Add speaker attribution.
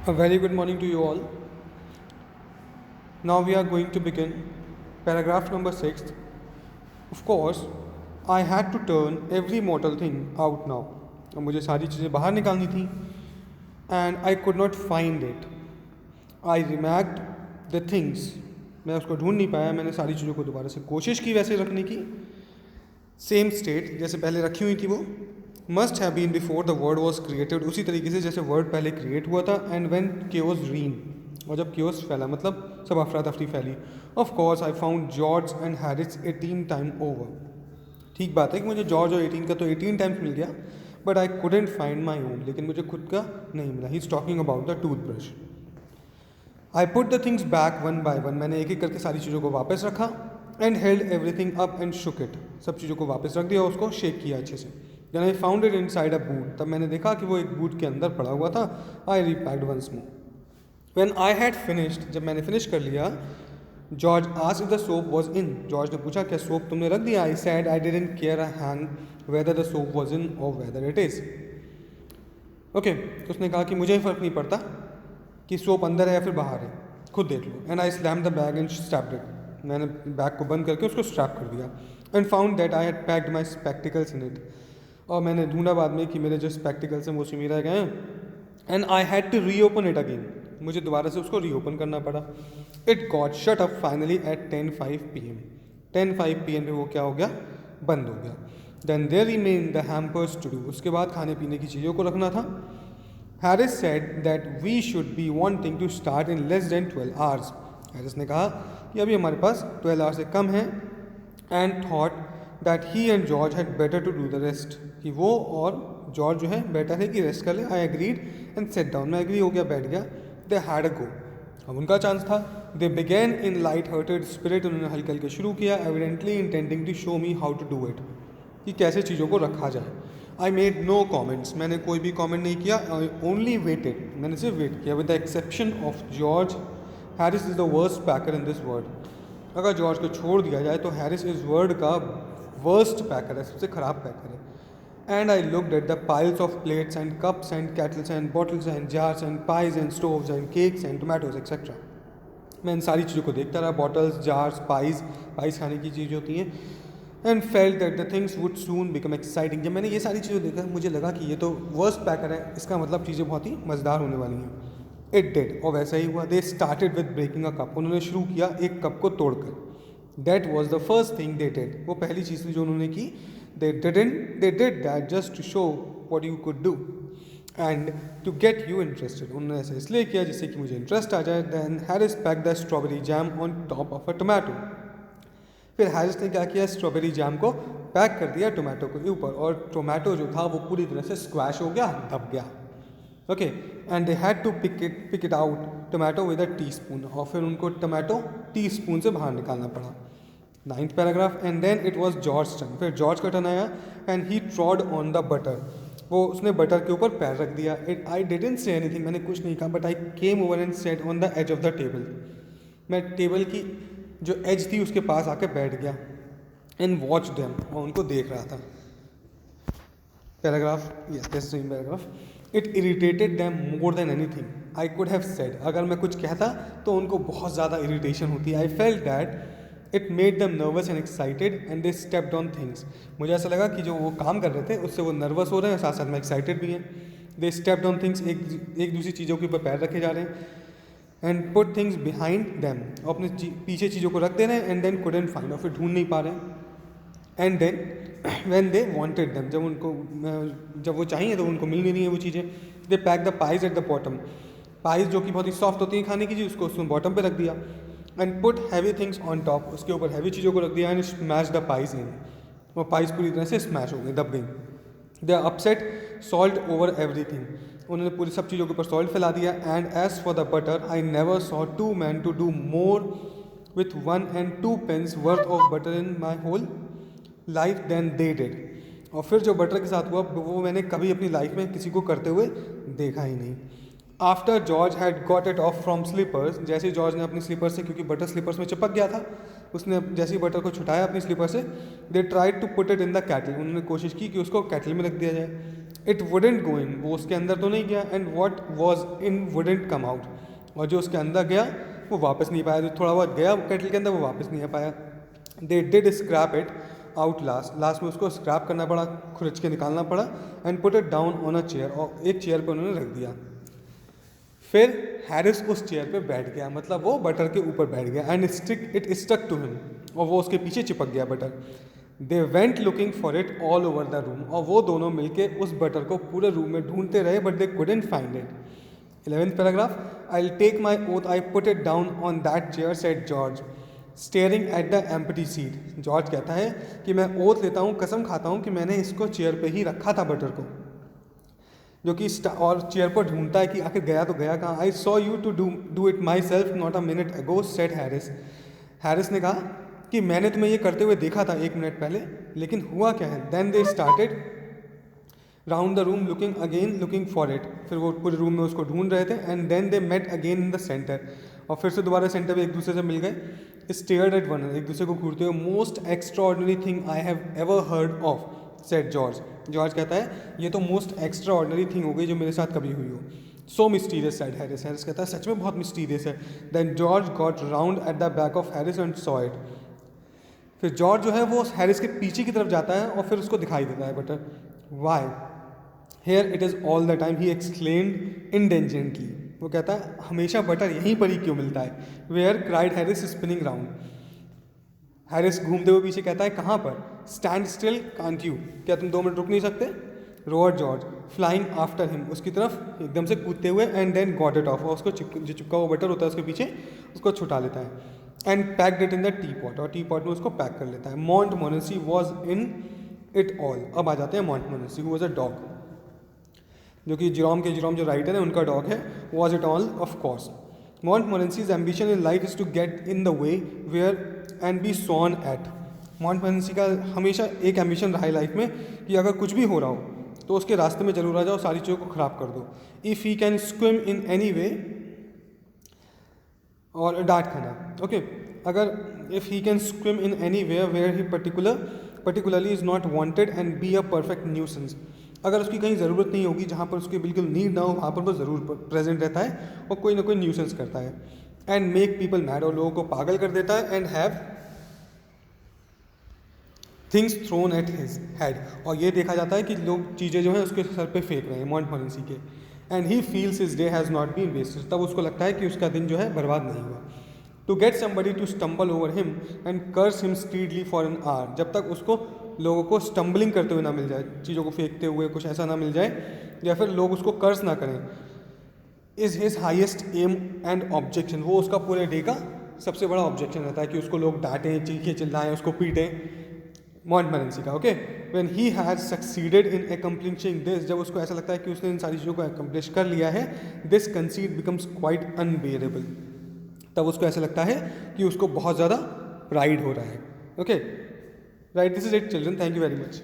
Speaker 1: A very good morning to you all. Now we are going to begin paragraph number 6. Of course, I had to turn every mortal thing out now. अब मुझे सारी चीज़ें बाहर निकालनी थी and I could not find it. I remarked the things. मैं उसको ढूंढ नहीं पाया. मैंने सारी चीज़ों को दोबारा से कोशिश की वैसे रखने की. सेम स्टेट जैसे पहले रखी हुई थी वो must have been before the word was created, उसी तरीके से जैसे वर्ड पहले क्रिएट हुआ था. एंड व्हेन केओस रीन, और जब केओस फैला मतलब सब अफरा तफरी फैली. Of course I found George and Harris 18 time over. ठीक बात है कि मुझे जॉर्ज और 18 का तो 18 टाइम्स मिल गया, but I couldn't find my own, लेकिन मुझे खुद का नहीं मिला. He is talking about the tooth brush. I put the things back one by one, मैंने एक एक करके सारी चीज़ों को वापस रखा. And held everything up and shook it, सब चीज़ों को वापस रख दिया, उसको शेक किया अच्छे से. Then I found it inside a boot, तब मैंने देखा कि वो एक बूट के अंदर पड़ा हुआ था. I repacked once more. When I had finished, जब मैंने फिनिश कर लिया, George asked if the soap was in, George ने पूछा क्या सोप तुमने रख दिया. I said I didn't care a hang whether the soap was in और वेदर इट इज़. ओके, तो उसने कहा कि मुझे फ़र्क नहीं पड़ता कि सोप अंदर है या फिर बाहर है, खुद देख लो. And I slam the bag and strapped it, मैंने बैग को बंद करके उसको स्ट्रैप कर दिया. And found that I had packed my spectacles in it, और मैंने ढूंढा बाद में कि मेरे जो स्पेक्टिकल्स हैं वो उसी में रह गए हैं. And I had to reopen it again, मुझे दोबारा से उसको री ओपन करना पड़ा. It got shut up finally at 10:05 PM. 10:05 PM पे वो क्या हो गया, बंद हो गया. Then there remain the hampers to do, उसके बाद खाने पीने की चीज़ों को रखना था. Harris said that we should be wanting to start in less than 12 hours. Harris ने कहा कि अभी हमारे पास 12 आवर्स से कम है. And thought that he and George had better to do the rest, कि वो और जॉर्ज जो है बेटर है कि रेस्ट कर ले. I agreed and set down, मैं एग्री हो गया, बैठ गया. दे हैड अ गो, अब उनका चांस था. They began in light hearted spirit, उन्होंने हल्के हल्के शुरू किया. Evidently intending to show me how to do it, कि कैसे चीज़ों को रखा जाए. आई मेड नो कॉमेंट्स, मैंने कोई भी कॉमेंट नहीं किया. आई ओनली वेटेड, मैंने सिर्फ वेट किया. With the exception of George, Harris is the worst packer in this world. अगर जॉर्ज को छोड़ दिया जाए तो हैरिस इस वर्ल्ड का वर्स्ट पैकर है, सबसे ख़राब पैकर है. And I looked at the piles of plates and cups and kettles and bottles and jars and pies and stoves and cakes and tomatoes etcetera. मैं इन सारी चीज़ों को देखता रहा, बॉटल्स, जार्स, पाइज खाने की चीज़ होती हैं. And felt that the things would soon become exciting. जब मैंने ये सारी चीज़ें देखा मुझे लगा कि ये तो वर्स्ट पैकर है, इसका मतलब चीज़ें बहुत ही मज़ेदार होने वाली हैं. इट डिड, और वैसा ही हुआ. They started with breaking a cup, उन्होंने शुरू किया एक कप को तोड़कर. That was the first thing they did, वो पहली चीज़ थी जो उन्होंने की. They did that just to show what you could do and to get you interested. उन्होंने ऐसा इसलिए किया जिससे कि मुझे इंटरेस्ट आ जाए. Then Harris pack the strawberry jam on top of a tomato. फिर हैरिस ने क्या किया, स्ट्रॉबेरी जैम को पैक कर दिया टोमेटो के ऊपर, और टोमेटो जो था वो पूरी तरह से स्क्वैश हो गया, दब गया. Okay, and they had to pick it out tomato with a teaspoon, और फिर उनको टोमेटो टीस्पून से बाहर निकालना पड़ा. 9th paragraph. And then it was George turn, फिर जॉर्ज का टर्न आया. And he trod on the butter, वो उसने बटर के ऊपर पैर रख दिया. आई डिडंट से एनीथिंग, मैंने कुछ नहीं कहा. But I came over and set on the edge of the table, मैं टेबल की जो एज थी उसके पास आके बैठ गया. एंड वॉच देम, और उनको देख रहा था. Paragraph, yes this same paragraph. It irritated them more than anything I could have said, अगर मैं कुछ कहता तो उनको बहुत ज़्यादा इरीटेशन होती. I felt that it made them nervous and excited and they stepped on things. मुझे ऐसा लगा कि जो वो काम कर रहे थे उससे वो नर्वस हो रहे हैं, साथ साथ में एक्साइटेड भी हैं. दे स्टेप्ड ऑन थिंग्स, एक दूसरी चीज़ों के ऊपर पैर रखे जा रहे हैं. And put things behind them, अपने पीछे चीज़ों को रख दे रहे हैं. एंड देन कुडंट फाइंड, और फिर ढूंढ नहीं पा रहे हैं. And then when they wanted them, जब वो चाहिए तो उनको मिल नहीं रही है वो चीज़ें. They pack the pies at the bottom, pies जो कि बहुत ही सॉफ्ट होती है खाने की चीज़, उसको उसमें बॉटम पे रख दिया. And put heavy things on top, उसके ऊपर हैवी चीज़ों को रख दिया. एंड स्मैश द पाइज इन, वो पाइज पूरी तरह से स्मैश हो गई, दब गई. They upset salt over everything, उन्होंने पूरी सब चीज़ों के ऊपर सॉल्ट फैला दिया. And as for the butter I never saw 2 men to do more with 1 and 2 pence worth of butter in my whole life than they did. और फिर जो बटर के साथ हुआ वो मैंने कभी अपनी लाइफ में किसी को करते हुए देखा ही नहीं. After George had got it off from slippers, जैसे जॉर्ज ने अपनी स्लीपर से, क्योंकि बटर स्लीपर्स में चिपक गया था, उसने जैसे ही बटर को छुटाया अपनी स्लीपर से. They tried to put it in the kettle, उन्होंने कोशिश की कि उसको कैटल में रख दिया जाए. इट वुडेंट गो इन, वो उसके अंदर तो नहीं गया, and what was in wouldn't come out, और जो उसके अंदर गया वो वापस नहीं पाया, जो थोड़ा बहुत गया केटल के अंदर वो वापस नहीं आ पाया. They did scrap it out last में उसको स्क्रैप करना पड़ा, खुरच के निकालना पड़ा, and put it down on a chair, और एक चेयर पर उन्होंने रख दिया. फिर हैरिस उस चेयर पे बैठ गया, मतलब वो बटर के ऊपर बैठ गया, and it stuck to him, और वो उसके पीछे चिपक गया butter. They went looking for it all over the room, और वो दोनों मिलके उस बटर को पूरे रूम में ढूंढते रहे, but they couldn't find it. 11th paragraph. I will take my oath I put it down on that chair said George staring at the empty seat. George कहता है कि मैं ओथ लेता हूँ, कसम खाता हूँ कि मैंने इसको चेयर पे ही रखा था बटर को, जो कि और चेयर पर ढूंढता है कि आखिर गया तो गया कहाँ. I saw you to do it myself not a minute ago said Harris. Harris ने कहा कि मैंने तुम्हें ये करते हुए देखा था 1 मिनट पहले, लेकिन हुआ क्या है. Then they started round the room looking for it. फिर वो पूरे रूम में उसको ढूंढ रहे थे. And then they met again in the centre, और फिर से दोबारा सेंटर में एक दूसरे से मिल गए. स्टेयर्ड एट वन, एक दूसरे को घूरते हुए. Most extraordinary thing I have ever heard of said George. George कहता है ये तो मोस्ट एक्स्ट्रा ऑर्डिनरी थिंग हो गई जो मेरे साथ कभी हुई हो. So mysterious said Harris. Harris कहता है सच में बहुत मिस्टीरियस है. Then George got round at the back of Harris and saw it. फिर जॉर्ज जो है वो हैरिस के पीछे की तरफ जाता है और फिर उसको दिखाई देता है butter. Why here it is all the time, he exclaimed indignantly. वो कहता है हमेशा बटर यहीं पर ही क्यों मिलता है. Where cried Harris spinning round. Harris घूमते हुए पीछे कहता है कहाँ पर. स्टैंड स्टिल कांट यू, क्या तुम 2 मिनट रुक नहीं सकते. Roar George flying after him, उसकी तरफ एकदम से कूदते हुए. And then got it off, और उसको जो चिपका हुआ बटर होता है उसके पीछे उसको छुटा लेता है. And packed it in the T pot, और टी पॉट में उसको पैक कर लेता है. मॉन्टमोरेंसी वॉज इन इट ऑल. अब आ जाते हैं मॉन्टमोरेंसी, हु वॉज अ डॉग, जो कि जिरोम जो राइटर है उनका डॉग है. Was it all of course. Montmorency's ambition in life is to get in the way where and be sworn at. Montmorency का हमेशा एक एम्बिशन रहा है लाइफ में कि अगर कुछ भी हो रहा हो तो उसके रास्ते में जरूर आ जाओ, सारी चीज़ों को ख़राब कर दो. If he can swim in any way, और डांट खाना. ओके, अगर if he can swim in any way where he particularly is not wanted and be a perfect nuisance. अगर उसकी कहीं ज़रूरत नहीं होगी, जहाँ पर उसकी बिल्कुल नीड ना हो वहाँ पर वो ज़रूर प्रेजेंट रहता है और कोई ना कोई न्यूसेंस करता है. एंड मेक पीपल मैड, और लोगों को पागल कर देता है. And have things thrown at his head, और ये देखा जाता है कि लोग चीज़ें जो हैं उसके सर पे फेंक रहे हैं मॉन्टमोरेंसी के. And he feels his day has not been wasted, तब उसको लगता है कि उसका दिन जो है बर्बाद नहीं हुआ. To get somebody to stumble over him and curse him speedily for an hour, जब तक उसको लोगों को स्टम्बलिंग करते हुए ना मिल जाए, चीज़ों को फेंकते हुए कुछ ऐसा ना मिल जाए, या फिर लोग उसको कर्स ना करें. Is his highest aim and objection, वो उसका पूरे डे का सबसे बड़ा ऑब्जेक्शन रहता है कि उसको लोग डांटें, चीखें, चिल्लाएं, उसको पीटें. मॉन्टमोरेंसी का. Okay, when he has succeeded in accomplishing this, जब उसको ऐसा लगता है कि उसने इन सारी चीज़ों को अकम्प्लिश कर लिया है, this conceit becomes quite unbearable, तब उसको ऐसा लगता है कि उसको बहुत ज़्यादा प्राइड हो रहा है. Okay, right, this is it children, thank you very much.